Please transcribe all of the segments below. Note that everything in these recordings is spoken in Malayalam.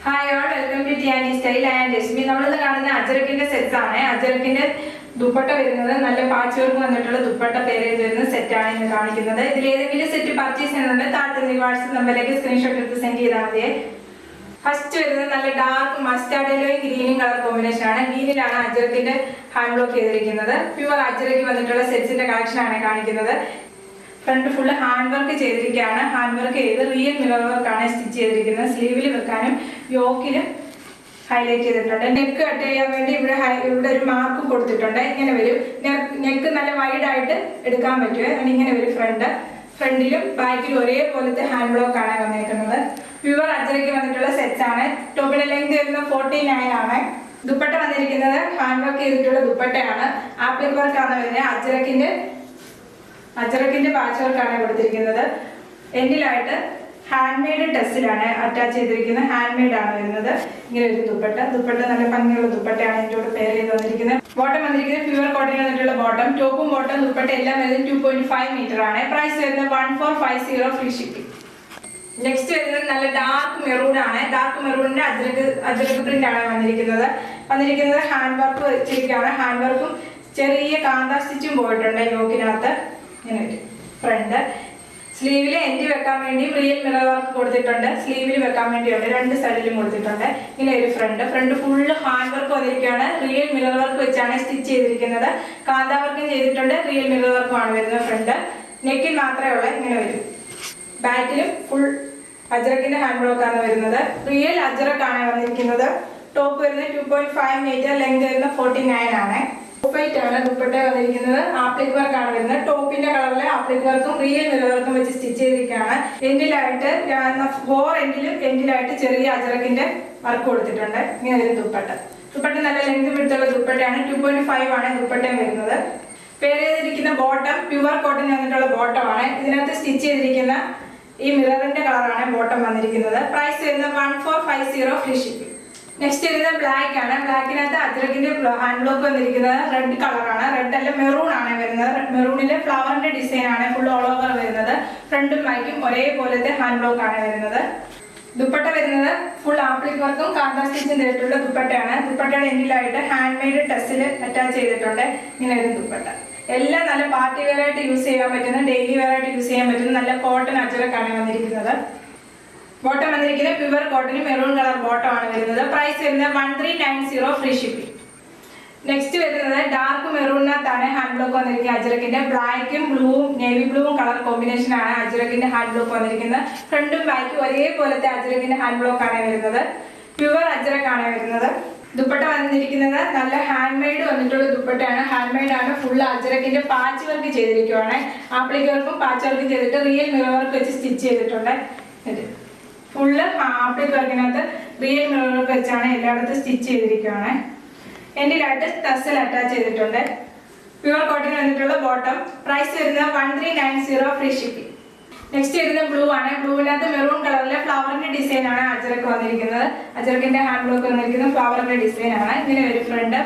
Hi all, welcome to Tiyani style and Rashmi. നമ്മളിന്ന് കാണുന്ന അജരക്കിന്റെ സെറ്റ്സ് ആണ്. അജരക്കിന്റെ ദുപ്പട്ട വരുന്നത് നല്ല പാച്ച് വർക്ക് വന്നിട്ടുള്ള ദുപ്പട്ട പേര് വരുന്ന സെറ്റാണ് ഇന്ന് കാണിക്കുന്നത്. ഇതിൽ ഏതെങ്കിലും സെറ്റ് പർച്ചേസ് ചെയ്യുന്നുണ്ട് താഴത്തെ വാട്സ്ആപ്പ് നമ്പറിലേക്ക് സ്ക്രീൻഷോട്ട് എടുത്ത് സെൻഡ് ചെയ്താൽ മതിയെ. ഫസ്റ്റ് വരുന്നത് നല്ല ഡാർക്ക് മസ്റ്റാർഡ് യെല്ലോയും ഗ്രീനും കളർ കോമ്പിനേഷൻ ആണ്. ഗ്രീനിലാണ് അജരക്കിന്റെ ഹാൻഡ് ബ്ലോക്ക് ചെയ്തിരിക്കുന്നത്. പ്യുവർ അജരക്ക് വന്നിട്ടുള്ള സെറ്റ്സിന്റെ കളക്ഷൻ ആണ് കാണിക്കുന്നത്. ഫ്രണ്ട് ഫുള്ള് ഹാൻഡ് വർക്ക് ചെയ്തിരിക്കുകയാണ്. ഹാൻഡ് വർക്ക് ചെയ്ത് റിയൽ മിറർ വർക്കാണ് സ്റ്റിച്ച് ചെയ്തിരിക്കുന്നത്. സ്ലീവിൽ വെക്കാനും യോക്കിലും ഹൈലൈറ്റ് ചെയ്തിട്ടുണ്ട്. നെക്ക് കട്ട് ചെയ്യാൻ വേണ്ടി ഇവിടെ ഒരു മാർക്ക് കൊടുത്തിട്ടുണ്ട്. ഇങ്ങനെ വരും. നെക്ക് നല്ല വൈഡ് ആയിട്ട് എടുക്കാൻ പറ്റുമോ. ഇങ്ങനെ വരും. ഫ്രണ്ടിലും ബാക്കിലും ഒരേപോലത്തെ ഹാൻഡ് ബ്ലോക്ക് ആണ് വന്നിരിക്കുന്നത്. പ്യുവർ അജരക്ക് വന്നിട്ടുള്ള സെറ്റ്സ് ആണ്. ടോപ്പിന്റെ ലെങ്ത് വരുന്നത് 49 ആണ്. ദുപ്പട്ട വന്നിരിക്കുന്നത് ഹാൻഡ് വർക്ക് ചെയ്തിട്ടുള്ള ദുപ്പട്ടയാണ്. ആപ്ലിക് വർക്കാണ് വരുന്നത്. അജരക്കിന്റെ പാച്ച് വർക്കാണ് കൊടുത്തിരിക്കുന്നത്. എൻഡിലായിട്ട് ഹാൻഡ് മെയ്ഡ് ടെസ്സിലാണ് അറ്റാച്ച് ചെയ്തിരിക്കുന്നത്. ഹാൻഡ് മെയ്ഡ് ആണ് വരുന്നത്. ഇങ്ങനെ ഒരു ദുപ്പട്ട നല്ല ഭംഗിയുള്ള ദുപ്പട്ടയാണ് ഇതിനോട് പെയർ ചെയ്ത് വന്നിരിക്കുന്നത്. ബോട്ടം വന്നിരിക്കുന്നത് പ്യുവർ കോട്ടൺ വന്നിട്ടുള്ള ബോട്ടം. ടോപ്പും ബോട്ടം ദുപ്പട്ട എല്ലാം വരുന്നത് 2.5 മീറ്റർ ആണ്. പ്രൈസ് വരുന്നത് 1450 ഫ്രീ ഷിപ്പിംഗ്. നെക്സ്റ്റ് വരുന്നത് നല്ല ഡാർക്ക് മെറൂൺ ആണ്. ഡാർക്ക് മെറൂണിന്റെ അജരക്ക് പ്രിന്റ് ആണ് വന്നിരിക്കുന്നത്. ഹാൻഡ് വർക്ക് വെച്ചിരിക്കുകയാണ്. ഹാൻഡ് വർക്കും ചെറിയ കാന്താ സ്റ്റിച്ചും പോയിട്ടുണ്ട് യോക്കിനകത്ത്. ഇങ്ങനെ ഫ്രണ്ട് സ്ലീവിൽ എൻഡ് വെക്കാൻ വേണ്ടി റിയൽ മിറർ വർക്ക് കൊടുത്തിട്ടുണ്ട്. സ്ലീവിൽ വെക്കാൻ വേണ്ടിയുണ്ട്. രണ്ട് സൈഡിലും കൊടുത്തിട്ടുണ്ട്. ഇങ്ങനെ ഒരു ഫ്രണ്ട് ഫുള്ള് ഹാൻഡ് വർക്ക് വന്നിരിക്കുകയാണ്. റിയൽ മിറർ വർക്ക് വെച്ചാണ് സ്റ്റിച്ച് ചെയ്തിരിക്കുന്നത്. കാന്താ വർക്കും ചെയ്തിട്ടുണ്ട്. റിയൽ മിറർ വർക്കുമാണ് വരുന്നത്. ഫ്രണ്ട് നെക്കിൽ മാത്രമേ ഉള്ളൂ. ഇങ്ങനെ വരും. ബാക്കിലും ഫുൾ അജരക്കിന്റെ ഹാൻഡ് ബ്ലോക്ക് ആണ് വരുന്നത്. റിയൽ അജറക്കാണ് വന്നിരിക്കുന്നത്. ടോപ്പ് വരുന്നത് 2.5 മീറ്റർ, ലെങ്ത് വരുന്നത് 49 ആണ്. വൈറ്റ് ആണ് ദുപ്പട്ട വന്നിരിക്കുന്നത്. ആപ്ലിക് വർക്ക് ആണ് വരുന്നത്. ടോപ്പിന്റെ കളറിൽ ആപ്ലിക് വർക്കും റിയൽ മിറർ വർക്കും വെച്ച് സ്റ്റിച്ച് ചെയ്തിരിക്കുകയാണ്. എൻഡിലായിട്ട് എൻഡിലായിട്ട് ചെറിയ അജറക്കിന്റെ വർക്ക് കൊടുത്തിട്ടുണ്ട്. ഇങ്ങനെ ഒരു ദുപ്പട്ട നല്ല ലെങ്ത് വിടുത്തുള്ള ദുപ്പട്ടയാണ്. 2.5 ആണ് ദുപ്പട്ടയും വരുന്നത്. പേര് ചെയ്തിരിക്കുന്ന ബോട്ടം പ്യുവർ കോട്ടൺ വന്നിട്ടുള്ള ബോട്ടമാണ്. ഇതിനകത്ത് സ്റ്റിച്ച് ചെയ്തിരിക്കുന്ന ഈ മിററിന്റെ കളറാണ് ബോട്ടം വന്നിരിക്കുന്നത്. പ്രൈസ് വരുന്നത് 1450 ഫ്രീ ഷിപ്പിംഗ്. നെക്സ്റ്റ് വരുന്നത് ബ്ലാക്ക് ആണ്. ബ്ലാക്കിനകത്ത് അജരക്കിന്റെ ഹാൻഡ് ബ്ലോക്ക് വന്നിരിക്കുന്നത് റെഡ് കളറാണ്. റെഡ് അല്ല മെറൂൺ ആണ് വരുന്നത്. മെറൂണിലെ ഫ്ലവറിന്റെ ഡിസൈൻ ആണ് ഫുൾ ഓൾ ഓവർ വരുന്നത്. ഫ്രണ്ടും ബാക്കും ഒരേപോലത്തെ ഹാൻഡ് ബ്ലോക്ക് ആണ് വരുന്നത്. ദുപ്പട്ട വരുന്നത് ഫുൾ ആപ്ലിക് വർക്കും കാന്താ സ്റ്റിച്ചും ചെയ്തിട്ടുള്ള ദുപ്പട്ടയാണ്. ദുപ്പട്ടയുടെ എൻഡിലായിട്ട് ഹാൻഡ് മെയ്ഡ് ടെസ്സിൽ അറ്റാച്ച് ചെയ്തിട്ടുണ്ട്. ഇങ്ങനെ ഒരു ദുപ്പട്ട. എല്ലാം നല്ല പാർട്ടി വെയർ ആയിട്ട് യൂസ് ചെയ്യാൻ പറ്റുന്ന, ഡെയിലി വെയർ ആയിട്ട് യൂസ് ചെയ്യാൻ പറ്റുന്ന നല്ല കോട്ടൺ അജരക്കാണ് വന്നിരിക്കുന്നത്. ബോട്ടം വന്നിരിക്കുന്നത് pure cotton maroon colour bottom ആണ് വരുന്നത്. പ്രൈസ് വരുന്നത് 1390 ഫ്രീ ഷിപ്പിംഗ്. നെക്സ്റ്റ് വരുന്നത് ഡാർക്ക് മെറൂണിനകത്താണ് ഹാൻഡ് ബ്ലോക്ക് വന്നിരിക്കുന്നത്. അജരക്കിന്റെ ബ്ലാക്കും ബ്ലൂവും നേവി ബ്ലൂവും കളർ കോമ്പിനേഷൻ ആണ് അജരക്കിന്റെ ഹാൻഡ് ബ്ലോക്ക് വന്നിരിക്കുന്നത്. ഫ്രണ്ടും ബാക്കും ഒരേപോലത്തെ അജരക്കിന്റെ ഹാൻഡ് ബ്ലോക്ക് ആണ് വരുന്നത്. പ്യുവർ അജരക്കാണ് വരുന്നത്. ദുപ്പട്ട വന്നിരിക്കുന്നത് നല്ല ഹാൻഡ് മെയ്ഡ് വന്നിട്ടുള്ള ദുപ്പട്ടയാണ്. ഹാൻഡ് മെയ്ഡ് ആണ്. ഫുൾ അജരക്കിന്റെ പാച്ച് വർക്ക് ചെയ്തിരിക്കുവാണ്. ആപ്ലിക് വർക്കും പാച്ച് വർക്കും ചെയ്തിട്ട് റിയൽ മിറർ വർക്ക് വെച്ച് സ്റ്റിച്ച് ചെയ്തിട്ടുണ്ട്. ഫുള്ള് ആപ്ലിക് വർക്കിനകത്ത് റിയൽ മിറർ വർക്ക് വെച്ചാണ് എല്ലായിടത്തും സ്റ്റിച്ച് ചെയ്തിരിക്കുകയാണ്. എൻഡിലായിട്ട് ടെസൽ അറ്റാച്ച് ചെയ്തിട്ടുണ്ട്. പ്യുവർ കോട്ടൺ വന്നിട്ടുള്ള ബോട്ടം. പ്രൈസ് വരുന്നത് 1390 ഫ്രീ ഷിപ്പിംഗ്. നെക്സ്റ്റ് വരുന്നത് ബ്ലൂ ആണ്. ബ്ലൂവിനകത്ത് മെറൂൺ കളറിലെ ഫ്ലവറിന്റെ ഡിസൈൻ ആണ് അജരക്ക് വന്നിരിക്കുന്നത്. അജരക്കിന്റെ ഹാൻഡ് ബ്ലോക്ക് വന്നിരിക്കുന്നത് ഫ്ലവറിന്റെ ഡിസൈൻ ആണ്. ഇങ്ങനെ ഒരു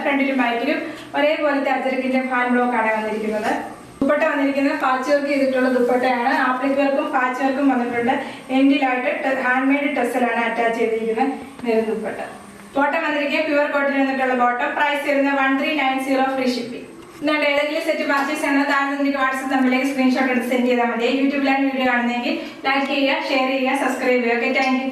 ഫ്രണ്ടിലും ബാക്കിലും ഒരേപോലത്തെ അജരക്കിന്റെ ഹാൻഡ് ബ്ലോക്ക് ആണ് വന്നിരിക്കുന്നത്. ദുപ്പട്ട വന്നിരിക്കുന്നത് പാച്ച് വർക്ക് ചെയ്തിട്ടുള്ള ദുപ്പട്ടയാണ്. ആപ്ലിക് വർക്കും പാച്ച് വർക്കും വന്നിട്ടുണ്ട്. എൻഡിലായിട്ട് ഹാൻഡ് മെയ്ഡ് ടെസലാണ് അറ്റാച്ച് ചെയ്തിരിക്കുന്നത്. ഇങ്ങനെ ദുപ്പട്ട. ബോട്ടം വന്നിരിക്കുന്നത് പ്യുവർ കോട്ടൺ വന്നിട്ടുള്ള ബോട്ടം. പ്രൈസ് വരുന്നത് 1390 ഫ്രീ ഷിപ്പിംഗ്. എന്നാൽ ഏതെങ്കിലും സെറ്റ് പർച്ചേസ് ചെയ്യുന്നത് താഴെ വാട്സ്ആപ്പ് നമ്പറിലേക്ക് സ്ക്രീൻഷോട്ട് എടുത്ത് സെൻഡ് ചെയ്താൽ മതി. യൂട്യൂബിലാണ് വീഡിയോ കാണുന്നതെങ്കിൽ ലൈക്ക് ചെയ്യുക, ഷെയർ ചെയ്യുക, സബ്സ്ക്രൈബ് ചെയ്യുക. Okay, thank you.